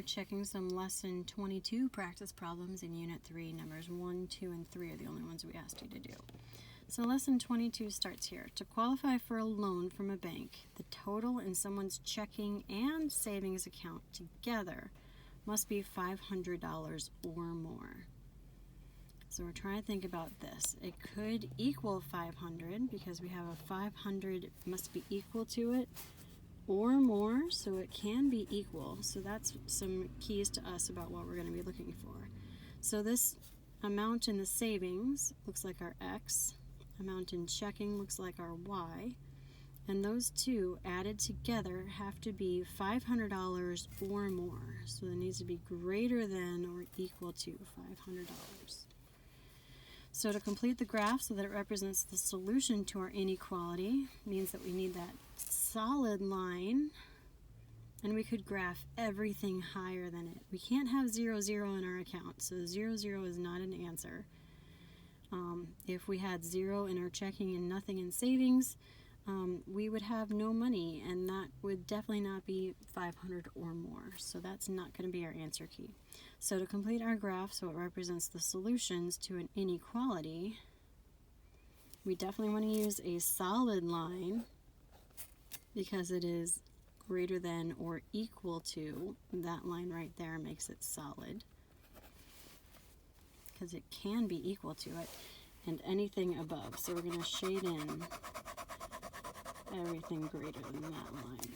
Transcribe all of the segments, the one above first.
we're checking some lesson 22 practice problems in unit 3. Numbers 1, 2, and 3 are the only ones we asked you to do. So lesson 22 starts here. To qualify for a loan from a bank, the total in someone's checking and savings account together must be $500 or more. So we're trying to think about this. It could equal 500 because we have a 500 must be equal to it or more, so it can be equal. So that's some keys to us about what we're going to be looking for. So this amount in the savings looks like our X, amount in checking looks like our Y, and those two added together have to be $500 or more. So it needs to be greater than or equal to $500. So to complete the graph so that it represents the solution to our inequality means that we need that solid line, and we could graph everything higher than it. We can't have 0, 0 in our account, so 0, 0 is not an answer. If we had 0 in our checking and nothing in savings, we would have no money, and that would definitely not be 500 or more. So that's not going to be our answer key. So to complete our graph so it represents the solutions to an inequality, we definitely want to use a solid line because it is greater than or equal to, that line right there makes it solid because it can be equal to it, and anything above. So we're going to shade in everything greater than that line.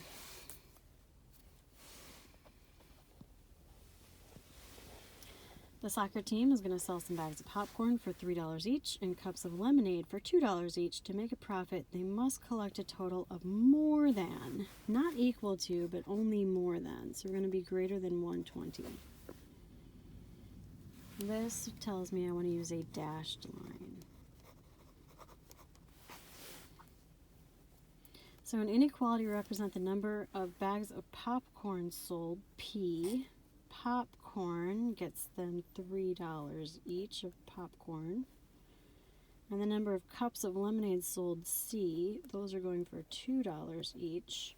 The soccer team is going to sell some bags of popcorn for $3 each and cups of lemonade for $2 each. To make a profit, they must collect a total of more than, not equal to, but only more than. So we're going to be greater than 120. This tells me I want to use a dashed line. So an inequality represents the number of bags of popcorn sold, P. Popcorn gets them $3 each of popcorn. And the number of cups of lemonade sold, C. Those are going for $2 each.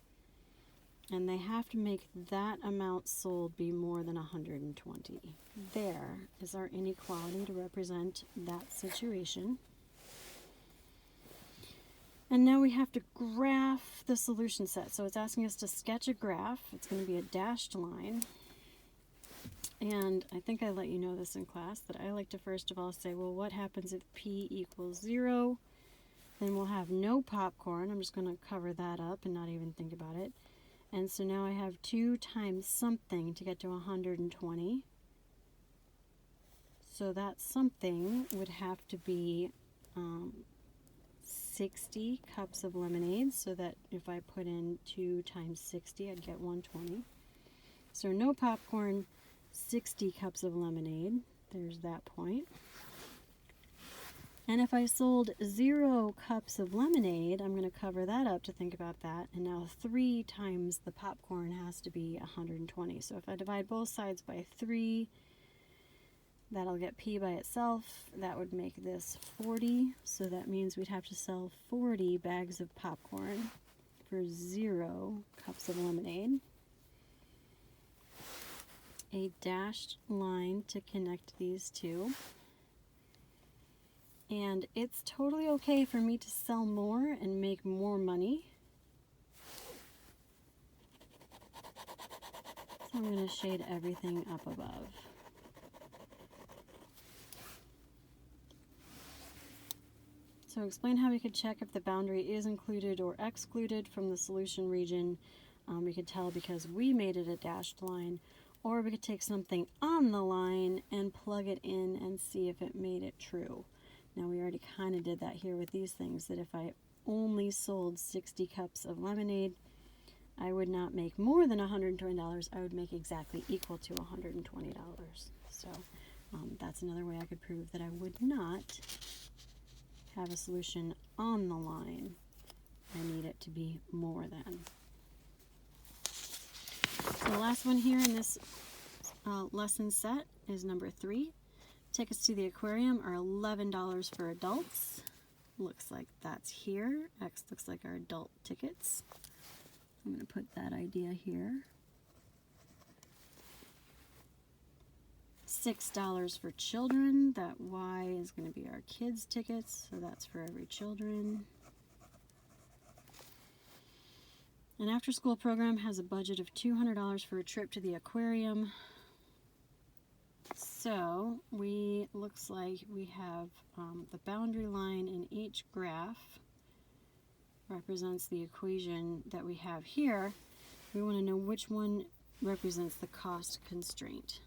And they have to make that amount sold be more than 120. There is our inequality to represent that situation. And now we have to graph the solution set. So it's asking us to sketch a graph. It's going to be a dashed line. And I think I let you know this in class, that I like to first of all say, well, what happens if P equals 0? Then we'll have no popcorn. I'm just going to cover that up and not even think about it. And so now I have 2 times something to get to 120. So that something would have to be 60 cups of lemonade, so that if I put in 2 times 60, I'd get 120. So no popcorn, 60 cups of lemonade. There's that point. And if I sold 0 cups of lemonade, I'm going to cover that up to think about that. And now 3 times the popcorn has to be 120. So if I divide both sides by 3, that'll get P by itself. That would make this 40. So that means we'd have to sell 40 bags of popcorn for 0 cups of lemonade. A dashed line to connect these two. And it's totally okay for me to sell more and make more money. So I'm going to shade everything up above. So explain how we could check if the boundary is included or excluded from the solution region. We could tell because we made it a dashed line, or we could take something on the line and plug it in and see if it made it true. Now we already kind of did that here with these things, that if I only sold 60 cups of lemonade, I would not make more than $120. I would make exactly equal to $120. So that's another way I could prove that I would not have a solution on the line. I need it to be more than. So the last one here in this lesson set is number 3. Tickets to the aquarium are $11 for adults. Looks like that's here. X looks like our adult tickets. I'm going to put that idea here. $6 for children. That Y is going to be our kids' tickets, so that's for every children. An after-school program has a budget of $200 for a trip to the aquarium. So looks like we have the boundary line in each graph represents the equation that we have here. We want to know which one represents the cost constraint.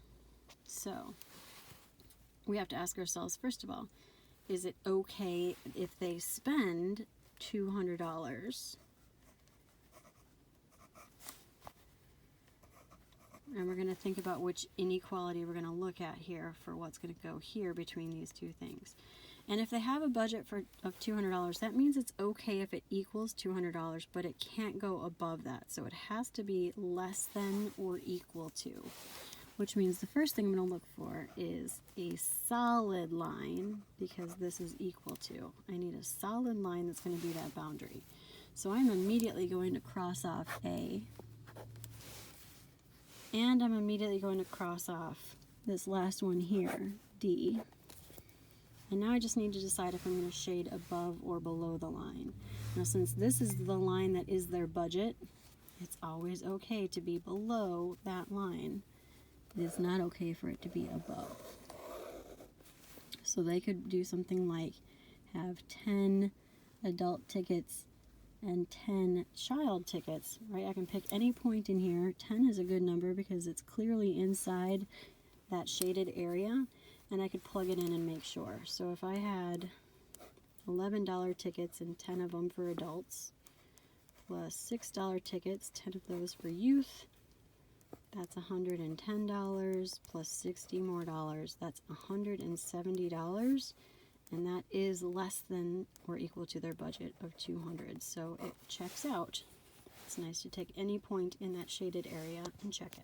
So we have to ask ourselves, first of all, is it okay if they spend $200? And we're going to think about which inequality we're going to look at here for what's going to go here between these two things. And if they have a budget of $200, that means it's okay if it equals $200, but it can't go above that. So it has to be less than or equal to, which means the first thing I'm going to look for is a solid line, because this is equal to. I need a solid line that's going to be that boundary. So I'm immediately going to cross off A. And I'm immediately going to cross off this last one here, D. And now I just need to decide if I'm going to shade above or below the line. Now, since this is the line that is their budget, it's always okay to be below that line. It is not okay for it to be above. So they could do something like have 10 adult tickets and 10 child tickets, right? I can pick any point in here. 10 is a good number because it's clearly inside that shaded area, and I could plug it in and make sure. So if I had $11 tickets and 10 of them for adults, plus $6 tickets, 10 of those for youth, that's $110, plus 60 more dollars, that's $170. And that is less than or equal to their budget of $200. So it checks out. It's nice to take any point in that shaded area and check it.